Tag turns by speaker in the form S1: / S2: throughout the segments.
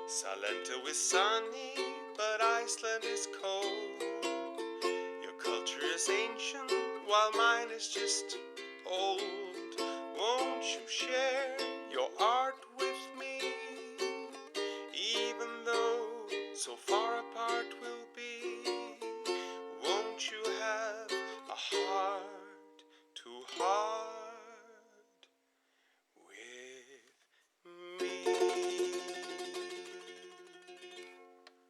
S1: Salento is sunny, but Iceland is cold. Your culture is ancient, while mine is just old. Won't you share your art with me? Even though so far apart we'll be, won't you have a heart to heart with me?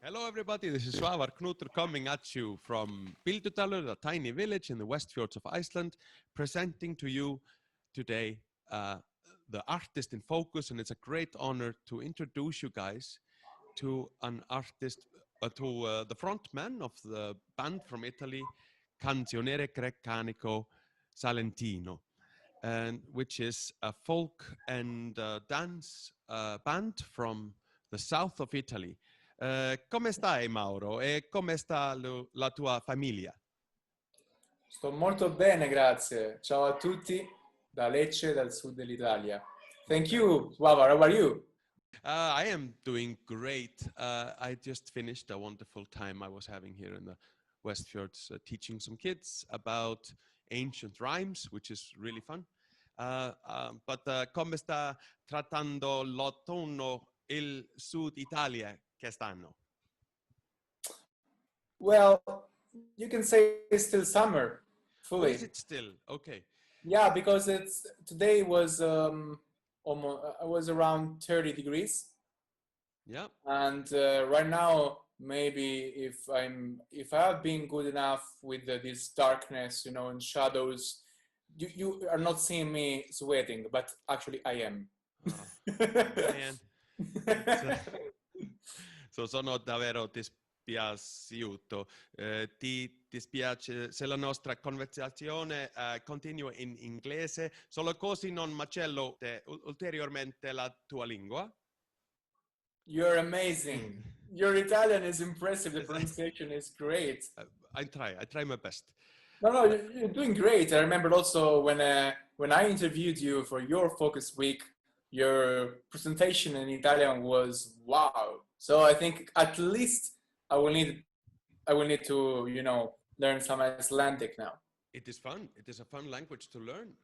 S2: Hello everybody, this is Svavar Knútur coming at you from Bíldudalur, a tiny village in the West Fjords of Iceland, presenting to you today the artist in focus, and it's a great honor to introduce you guys to an artist, to the frontman of the band from Italy, Canzoniere Grecanico Salentino, and which is a folk and dance band from the south of Italy. Come stai, Mauro? E come sta la tua famiglia?
S3: Sto molto bene, grazie. Ciao a tutti da Lecce, dal sud dell'Italia. Thank you, Svavar. How are you?
S2: I am doing great. I just finished a wonderful time I was having here in the West Fjords, teaching some kids about ancient rhymes, which is really fun. But come sta trattando l'autunno il Sud Italia quest'anno?
S3: Well, you can say it's still summer, fully.
S2: Is it still? Okay.
S3: Yeah, because today was almost around 30 degrees.
S2: Yeah.
S3: And right now, maybe if I have been good enough with this darkness, and shadows, you are not seeing me sweating, but actually I am.
S2: Man. So sono davvero dispiaciuto. Ti dispiace se la nostra conversazione continua in inglese, solo così non macello ulteriormente la tua lingua?
S3: You're amazing. Your Italian is impressive. The pronunciation is great.
S2: I try my best.
S3: No, you're doing great. I remember also when I interviewed you for your Focus Week, your presentation in Italian was wow. So I think at least I will need to learn some Icelandic now.
S2: It is fun. It is a fun language to learn.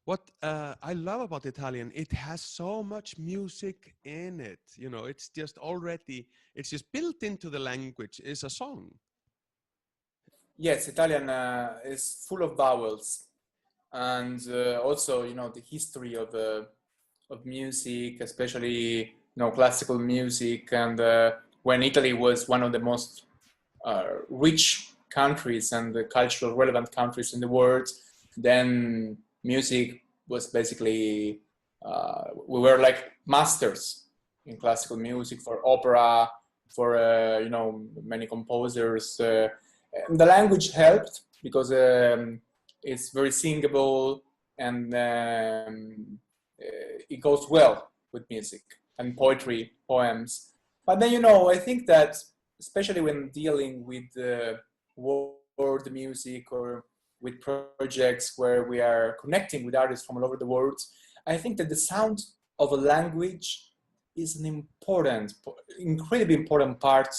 S2: What I love about Italian, it has so much music in it. It's just built into the language. It's a song.
S3: Yes, Italian is full of vowels, and also the history of music, especially classical music, and when Italy was one of the most rich countries and the cultural relevant countries in the world, then music was basically we were like masters in classical music, for opera, for many composers. The language helped because it's very singable, and it goes well with music and poetry, poems. But then I think that especially when dealing with world music or with projects where we are connecting with artists from all over the world, I think that the sound of a language is an incredibly important part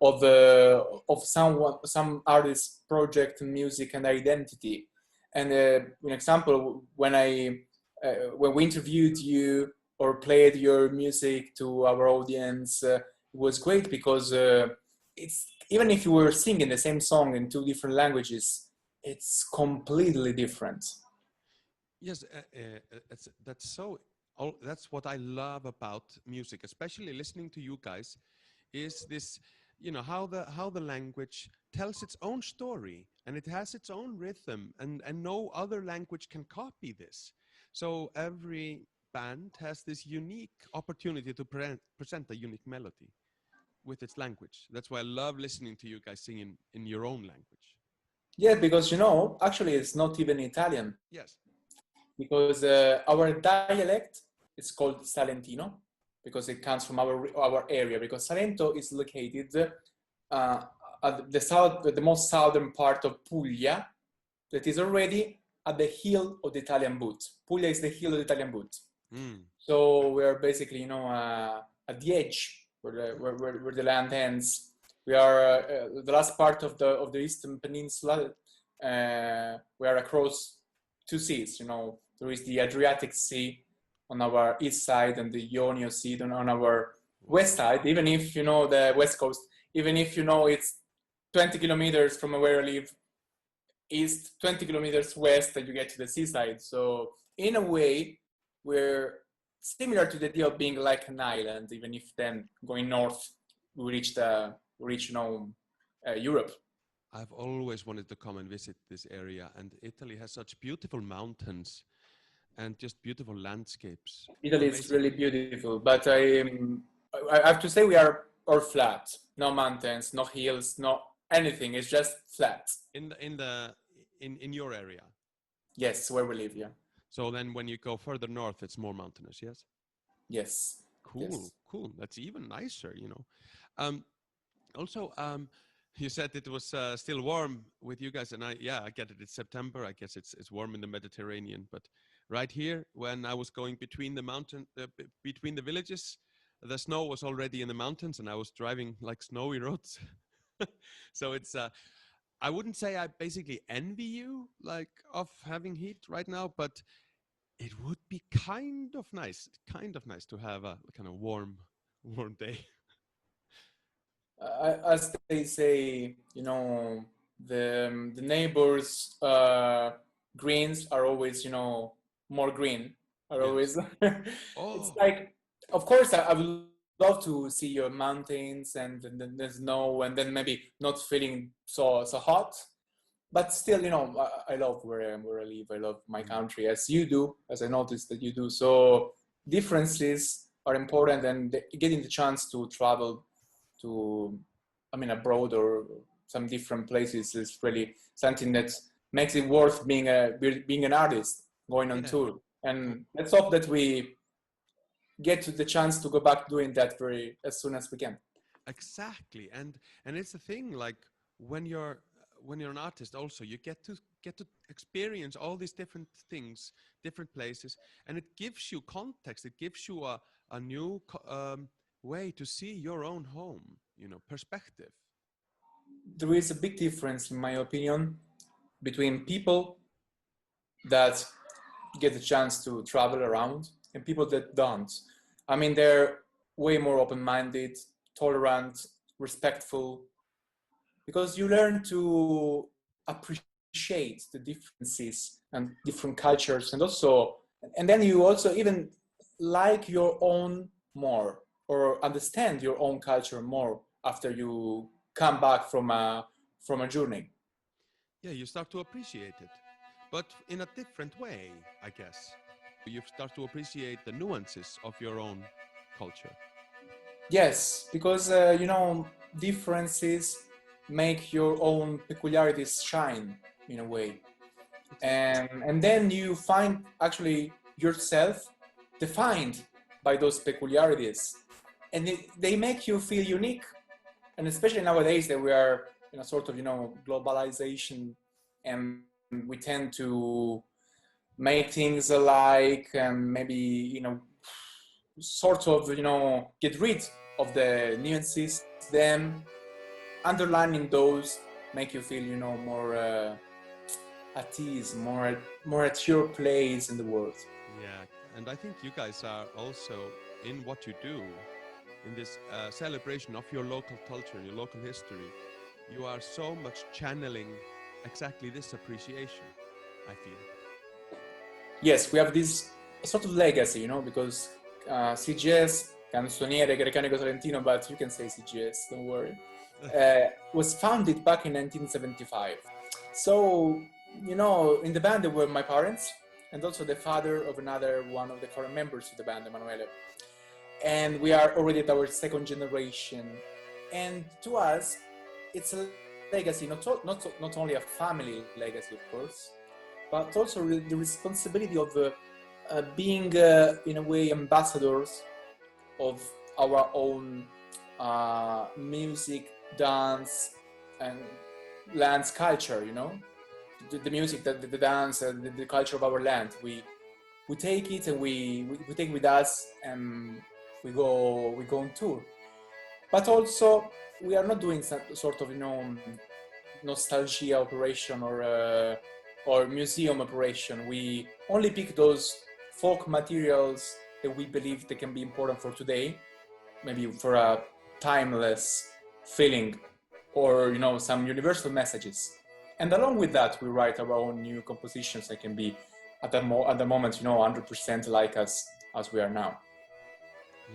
S3: of some artist's project, music, and identity. And an example, when we interviewed you or played your music to our audience, it was great because it's, even if you were singing the same song in two different languages, it's completely different.
S2: Yes, that's what I love about music, especially listening to you guys, is this, how the language tells its own story, and it has its own rhythm, and no other language can copy this. So every band has this unique opportunity to present a unique melody with its language. That's why I love listening to you guys sing in your own language.
S3: Yeah, because actually it's not even Italian.
S2: Yes.
S3: Because our dialect is called Salentino, because it comes from our area. Because Salento is located at the most southern part of Puglia, that is already at the heel of the Italian boot. Puglia is the heel of the Italian boot.
S2: Mm.
S3: So we are basically, at the edge where the land ends. We are the last part of the Eastern Peninsula. We are across two seas. There is the Adriatic Sea on our east side and the Ionio Sea on our west side. Even if the west coast, even if it's 20 kilometers from where I live, east 20 kilometers west, and you get to the seaside. So in a way, we're similar to the idea of being like an island, even if then going north, we reach Europe.
S2: I've always wanted to come and visit this area, and Italy has such beautiful mountains and just beautiful landscapes.
S3: Italy is
S2: Amazing.
S3: really beautiful, but I have to say we are all flat. No mountains, no hills, no anything. It's just flat.
S2: In your area.
S3: Yes, where we live, yeah.
S2: So then when you go further north, it's more mountainous, yes?
S3: Yes.
S2: Cool,
S3: Yes.
S2: cool. That's even nicer, Also, you said it was still warm with you guys, and I get it. It's September. I guess it's warm in the Mediterranean, but right here, when I was going between between the villages, the snow was already in the mountains, and I was driving like snowy roads. So it's I wouldn't say I basically envy you like of having heat right now, but it would be kind of nice to have a kind of warm day.
S3: As they say, the neighbors' greens are always, more green. Are
S2: Yes.
S3: always. It's
S2: Oh,
S3: like, of course, I would love to see your mountains and then the snow, and then maybe not feeling so hot. But still, I love where I live. I love my country, as you do, as I noticed that you do. So differences are important, and getting the chance to travel to, abroad or some different places is really something that makes it worth being an artist, going on
S2: yeah.
S3: tour. And let's hope that we get to the chance to go back doing that very as soon as we can.
S2: Exactly. And it's the thing, like when you're an artist also, you get to experience all these different things, different places, and it gives you context. It gives you a new way to see your own home, perspective.
S3: There is a big difference, in my opinion, between people that get the chance to travel around and people that don't. They're way more open-minded, tolerant, respectful, because you learn to appreciate the differences and different cultures, and then you also even like your own more, or understand your own culture more after you come back from a journey.
S2: Yeah, you start to appreciate it, but in a different way, I guess. You start to appreciate the nuances of your own culture.
S3: Yes, because differences make your own peculiarities shine in a way, and then you find actually yourself defined by those peculiarities, and they make you feel unique. And especially nowadays that we are in a sort of globalization, and we tend to make things alike, and maybe sort of get rid of the nuances, then underlining those make you feel more at ease, more at your place in the world.
S2: Yeah, and I think you guys are also in what you do, in this celebration of your local culture, your local history. You are so much channeling exactly this appreciation, I feel.
S3: Yes, we have this sort of legacy, because CGS Canzoniere Grecanico Salentino, but you can say CGS, don't worry, was founded back in 1975. So, in the band there were my parents, and also the father of another one of the current members of the band, Emanuele. And we are already at our second generation. And to us, it's a legacy, not only a family legacy, of course, but also the responsibility of being, in a way, ambassadors of our own music, dance, and land's culture. The music, the dance, and the culture of our land. we take it and we take it with us, and we go on tour. But also we are not doing some sort of nostalgia operation or museum operation. We only pick those folk materials that we believe they can be important for today, maybe for a timeless feeling, or some universal messages. And along with that, we write our own new compositions that can be at the moment 100% like us as we are now.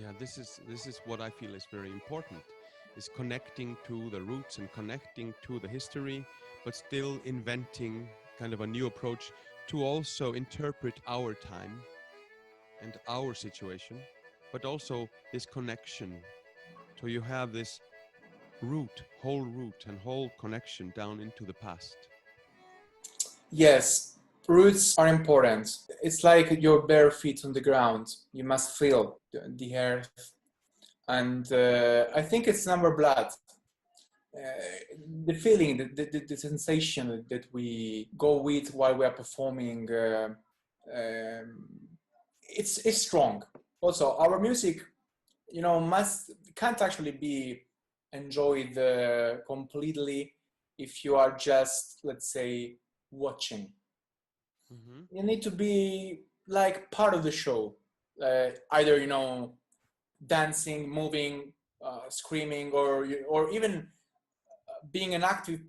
S2: Yeah, this is what I feel is very important, is connecting to the roots and connecting to the history, but still inventing kind of a new approach to also interpret our time and our situation, but also this connection. So you have this root and whole connection down into the past.
S3: Yes, roots are important. It's like your bare feet on the ground. You must feel the earth. And I think it's in our blood. The feeling, the sensation that we go with while we are performing, it's strong. Also, our music, can't actually be enjoyed completely if you are just, let's say, watching. You need to be like part of the show, either dancing, moving, screaming, or even being an active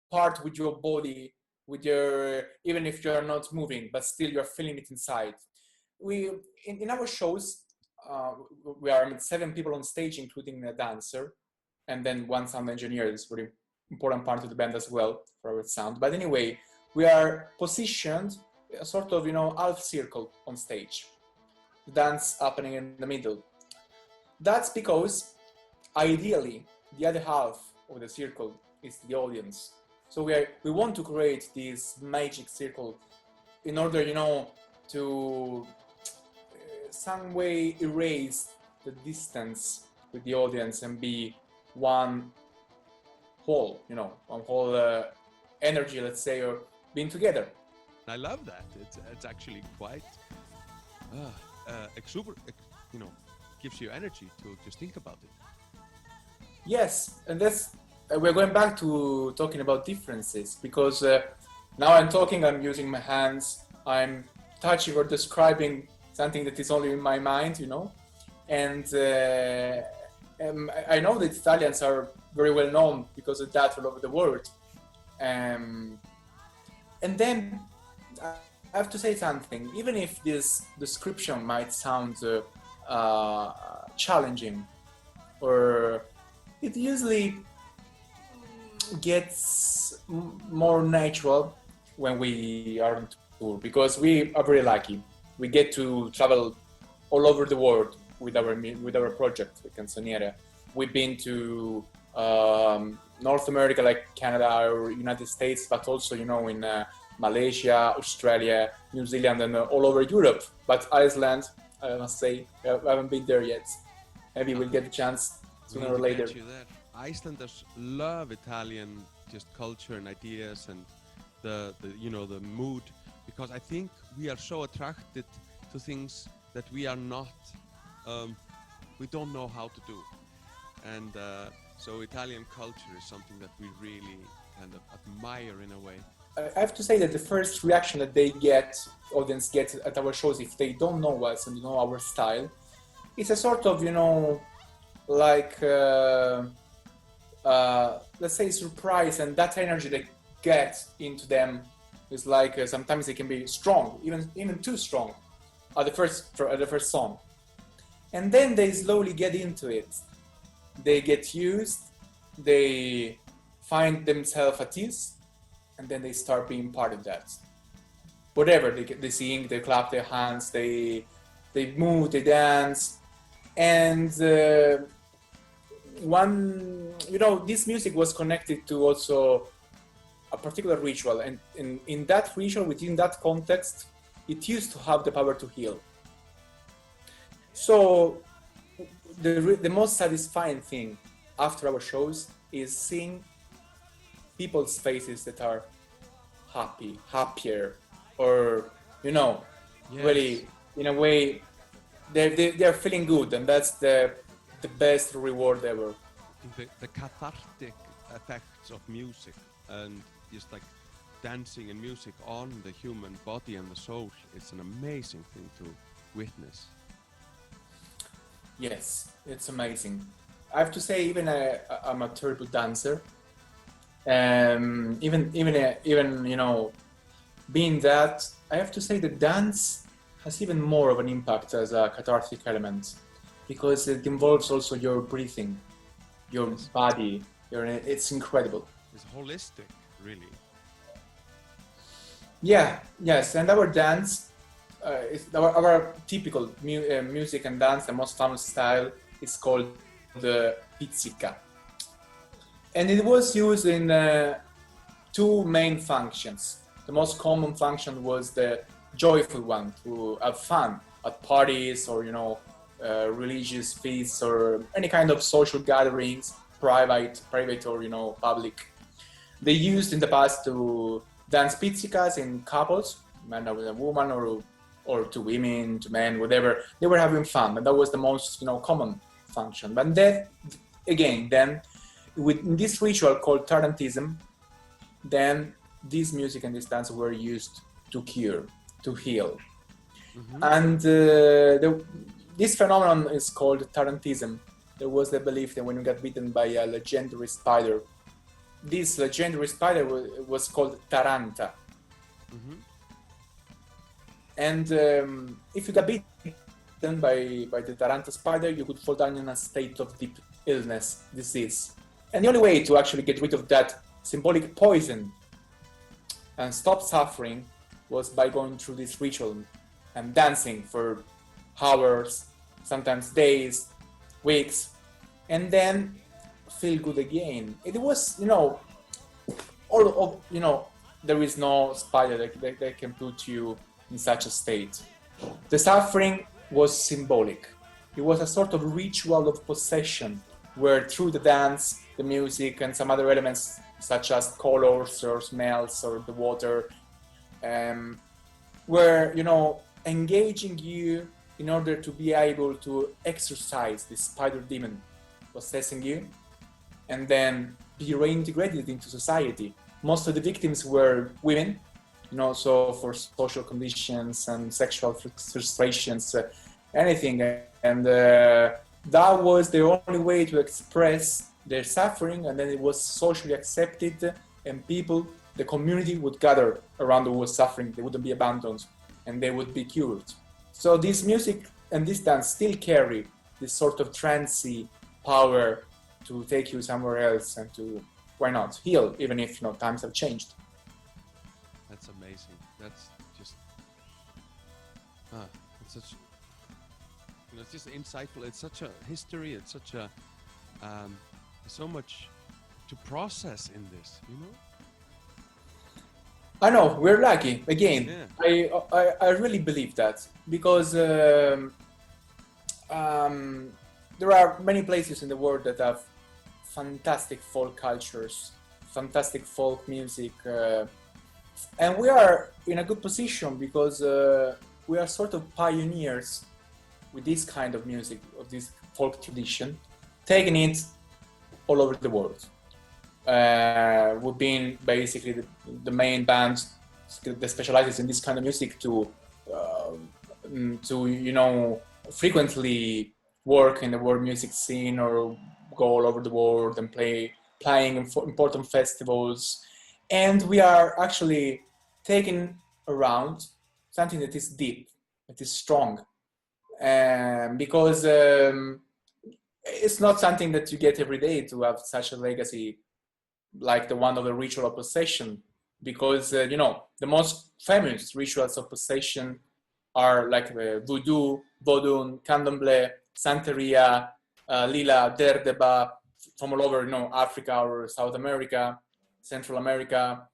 S3: part with your body, with your, even if you are not moving, but still you're feeling it inside. We in our shows, we are 7 people on stage, including a dancer, and then 1 sound engineer is a very important part of the band as well for our sound. But anyway, we are positioned a sort of half circle on stage, the dance happening in the middle. That's because ideally the other half of the circle is the audience. So we want to create this magic circle in order to some way erase the distance with the audience and be one whole, one whole energy, let's say, or being together.
S2: I love that. It's actually quite gives you energy to just think about it.
S3: Yes, and that's we're going back to talking about differences, because now I'm using my hands, I'm touching or describing something that is only in my mind, and I know that Italians are very well known because of that all over the world. And then I have to say something, even if this description might sound challenging, or it usually gets more natural when we are on tour, because we are very lucky. We get to travel all over the world with our project, the Canzoniere. We've been to North America, like Canada or United States, but also in Malaysia, Australia, New Zealand, and all over Europe. But Iceland, I must say, I haven't been there yet. Maybe we'll get the chance sooner or later.
S2: Icelanders love Italian just culture and ideas and the mood, because I think we are so attracted to things that we are not, we don't know how to do, and so Italian culture is something that we really kind of admire in a way.
S3: I have to say that the first reaction that audience get at our shows, if they don't know us and know our style, it's a sort of like let's say surprise, and that energy they get into them is like sometimes it can be strong, even too strong at the first song, and then they slowly get into it. They get used, they find themselves at ease, and then they start being part of that. Whatever they sing, they clap their hands, they move, they dance, and this music was connected to also a particular ritual, and in that ritual, within that context, it used to have the power to heal. So the most satisfying thing after our shows is seeing people's faces that are happier, or
S2: Yes.
S3: really in a way, they're feeling good, and that's the best reward ever.
S2: The cathartic effects of music and just like dancing and music on the human body and the soul, it's an amazing thing to witness.
S3: Yes, it's amazing. I have to say, even I'm a terrible dancer. Even you know, being that, I have to say that dance has even more of an impact as a cathartic element, because it involves also your breathing, your body. It's incredible.
S2: It's holistic, really.
S3: Yeah, yes, and our dance, our typical music and dance, the most famous style, is called the pizzica. And it was used in two main functions. The most common function was the joyful one, to have fun at parties or, you know, religious feasts or any kind of social gatherings, private or, you know, public. They used in the past to dance pizzicas in couples, man with a woman, or two women, two men, whatever. They were having fun, and that was the most, you know, common function. But then, again, then with this ritual called tarantism, then this music and this dance were used to cure, to heal.
S2: Mm-hmm.
S3: And this phenomenon is called tarantism. There was the belief that when you got bitten by a legendary spider, this legendary spider was called Taranta.
S2: Mm-hmm.
S3: And if you got bitten by the Taranta spider, you could fall down in a state of deep illness, disease. And the only way to actually get rid of that symbolic poison and stop suffering was by going through this ritual and dancing for hours, sometimes days, weeks, and then feel good again. It was, you know, all of, you know, there is no spider that can put you in such a state. The suffering was symbolic. It was a sort of ritual of possession, where through the dance, the music, and some other elements such as colors or smells or the water, were, you know, engaging you in order to be able to exorcise this spider demon possessing you, and then be reintegrated into society. Most of the victims were women, you know, so for social conditions and sexual frustrations, anything. And that was the only way to express their suffering, and then it was socially accepted, and people, the community would gather around who was suffering. They wouldn't be abandoned, and they would be cured. So this music and this dance still carry this sort of trancy power to take you somewhere else and to, why not, heal, even if, you know, times have changed.
S2: That's amazing. That's just it's such, you know, it's just insightful. It's such a history. It's such a so much to process in this, you know.
S3: I know, we're lucky. Again,
S2: Yeah.
S3: I really believe that, because there are many places in the world that have fantastic folk cultures, fantastic folk music, and we are in a good position because we are sort of pioneers with this kind of music, of this folk tradition, taking it all over the world. We've been basically the main band that specializes in this kind of music to you know, frequently work in the world music scene or go all over the world and playing in important festivals. And we are actually taking around something that is deep, that is strong, because it's not something that you get every day to have such a legacy like the one of the ritual of possession, because you know, the most famous rituals of possession are like voodoo, vodun, candomblé, santeria, lila, derdeba, from all over, you know, Africa or South America, Central America.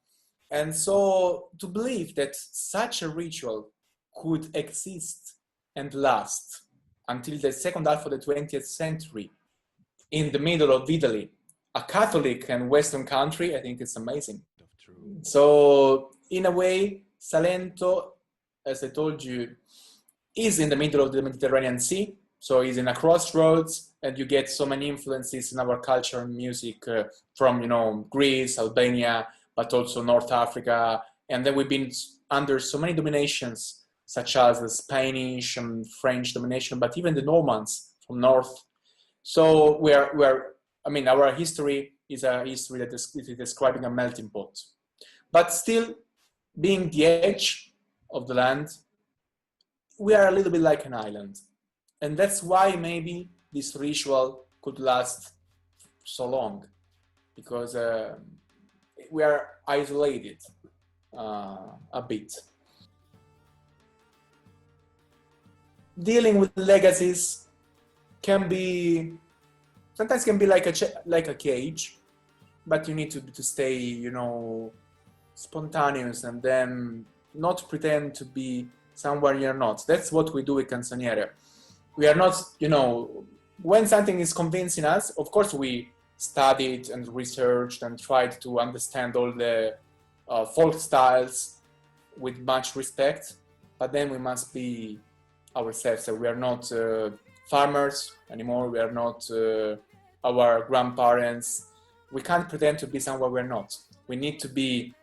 S3: And so to believe that such a ritual could exist and last until the second half of the 20th century in the middle of Italy, a Catholic and Western country, I think it's amazing. So in a way, Salento, as I told you, is in the middle of the Mediterranean Sea, so it's in a crossroads, and you get so many influences in our culture and music from, you know, Greece, Albania, but also North Africa. And then we've been under so many dominations, such as the Spanish and French domination, but even the Normans from north. So I mean, our history is a history that is describing a melting pot. But still, being the edge of the land, we are a little bit like an island. And that's why maybe this ritual could last so long, because we are isolated a bit. Dealing with legacies sometimes can be like a cage, but you need to stay, you know, spontaneous, and then not pretend to be somewhere you're not. That's what we do with Canzoniere. We are not, you know, when something is convincing us, of course we studied and researched and tried to understand all the folk styles with much respect, but then we must be ourselves. So we are not farmers anymore, we are not our grandparents. We can't pretend to be somewhere we're not. We need to be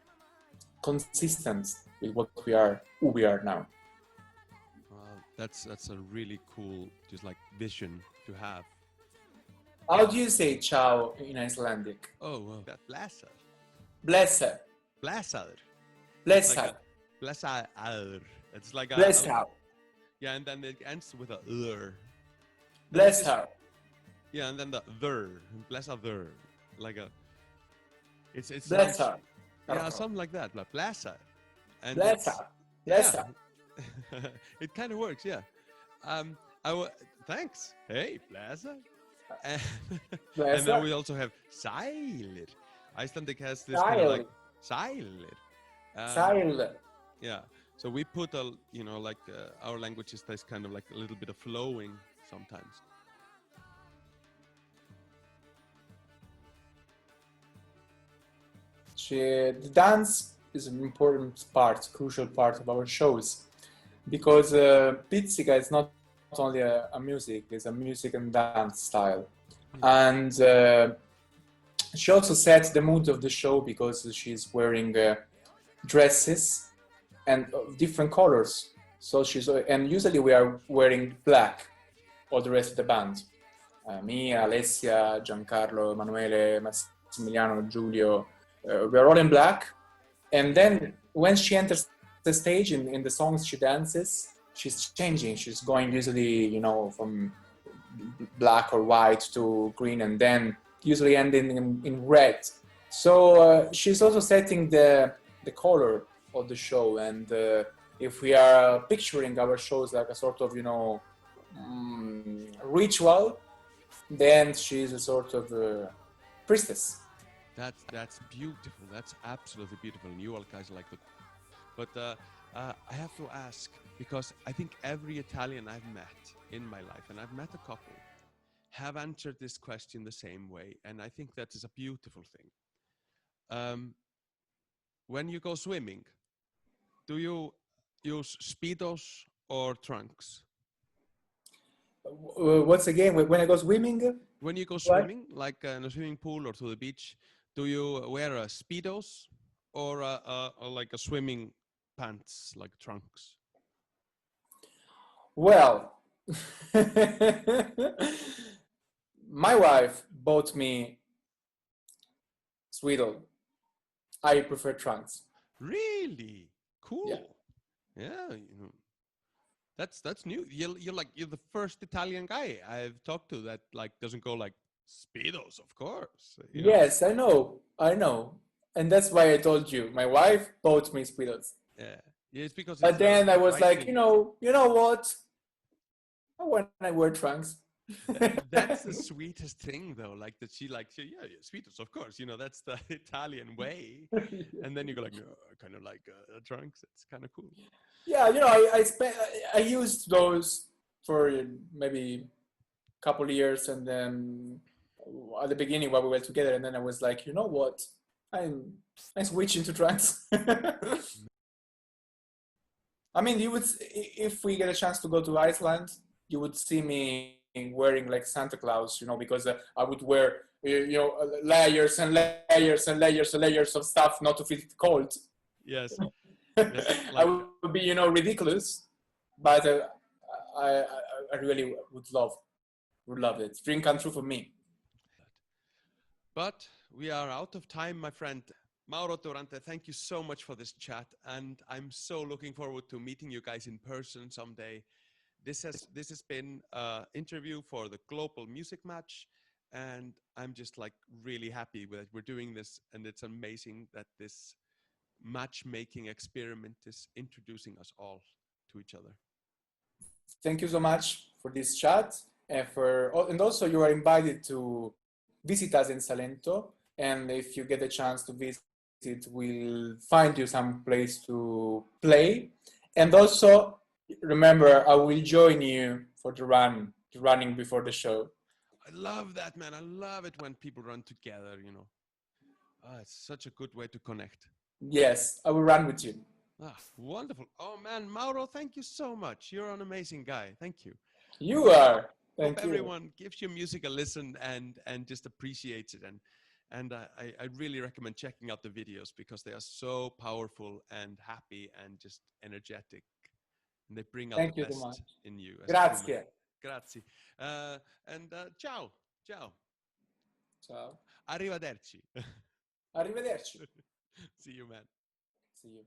S3: consistent with what we are, who we are now.
S2: That's a really cool, just like vision to have.
S3: How do you say ciao in Icelandic?
S2: Oh, that blessed.
S3: Blessed.
S2: Blessed.
S3: Blessed.
S2: Blessed. It's like a
S3: Blessed.
S2: Yeah, and then it ends with a
S3: Blessed.
S2: Yeah, and then the blessed like a it's
S3: Blessed.
S2: yeah, something like that, like blessed. And
S3: Blessed. Blessed.
S2: Yeah. It kind of works, yeah. Thanks. Hey, blessed. And then we also have sælir. Icelandic has this kind of like sælir.
S3: Sæl.
S2: Yeah. So we put you know, like our language is this kind of like a little bit of flowing sometimes.
S3: The dance is an important part, crucial part of our shows, because pizzica is not only a music, it's a music and dance style. And she also sets the mood of the show because she's wearing dresses and of different colors. So and usually we are wearing black, all the rest of the band. Me, Alessia, Giancarlo, Emanuele, Massimiliano, Giulio, we are all in black. And then when she enters the stage in the songs she dances, she's changing. She's going usually, you know, from black or white to green, and then usually ending in red. So she's also setting the color of the show. And if we are picturing our shows like a sort of, you know, ritual, then she's a sort of priestess.
S2: That's beautiful. That's absolutely beautiful. And you all guys like it. But I have to ask, because I think every Italian I've met in my life, and I've met a couple, have answered this question the same way. And I think that is a beautiful thing. When you go swimming, do you use Speedos or trunks?
S3: Once again, when I go swimming?
S2: When you go swimming, like in a swimming pool or to the beach, do you wear a Speedos or like a swimming pants, like trunks?
S3: Well, my wife bought me Sweetle. I prefer trunks.
S2: Really? Cool.
S3: Yeah,
S2: you know, that's new. You're the first Italian guy I've talked to that like doesn't go like Speedos, of course. You know?
S3: Yes, I know. And that's why I told you. My wife bought me Speedos.
S2: Yeah, it's because.
S3: But then I was like, you know what? When I wear trunks.
S2: That's the sweetest thing, though. Like that yeah, Speedos, of course. You know, that's the Italian way. And then you go like, kind of like trunks. It's kind of cool.
S3: Yeah, you know, I used those for maybe a couple of years, and then at the beginning while we were together, and then I was like, you know what? I'm switching to trunks. I mean, if we get a chance to go to Iceland, you would see me wearing like Santa Claus, because I would wear, layers and layers and layers and layers of stuff not to feel cold.
S2: Yes. Yes.
S3: I
S2: Like
S3: would be, ridiculous, but I, I, I really would love it. Dream come true for me.
S2: But we are out of time, my friend. Mauro Durante, thank you so much for this chat, and I'm so looking forward to meeting you guys in person someday. This has been an interview for the Global Music Match, and I'm just like really happy that we're doing this, and it's amazing that this matchmaking experiment is introducing us all to each other.
S3: Thank you so much for this chat, and also you are invited to visit us in Salento. And if you get a chance to visit, we'll find you some place to play. And also remember, I will join you for the running before the show.
S2: I love that, man. I love it when people run together, it's such a good way to connect.
S3: Yes, I will run with you.
S2: Wonderful. Oh man, Mauro, thank you so much. You're an amazing guy. Thank you.
S3: You are. Thank
S2: Hope
S3: you.
S2: everyone gives your music a listen and just appreciates it. And I really recommend checking out the videos because they are so powerful and happy and just energetic. And they bring out
S3: Thank
S2: the
S3: you so
S2: best
S3: much.
S2: in you as a
S3: Grazie.
S2: human. Grazie. And ciao. Ciao.
S3: Ciao.
S2: Arrivederci.
S3: Arrivederci.
S2: See you, man.
S3: See you.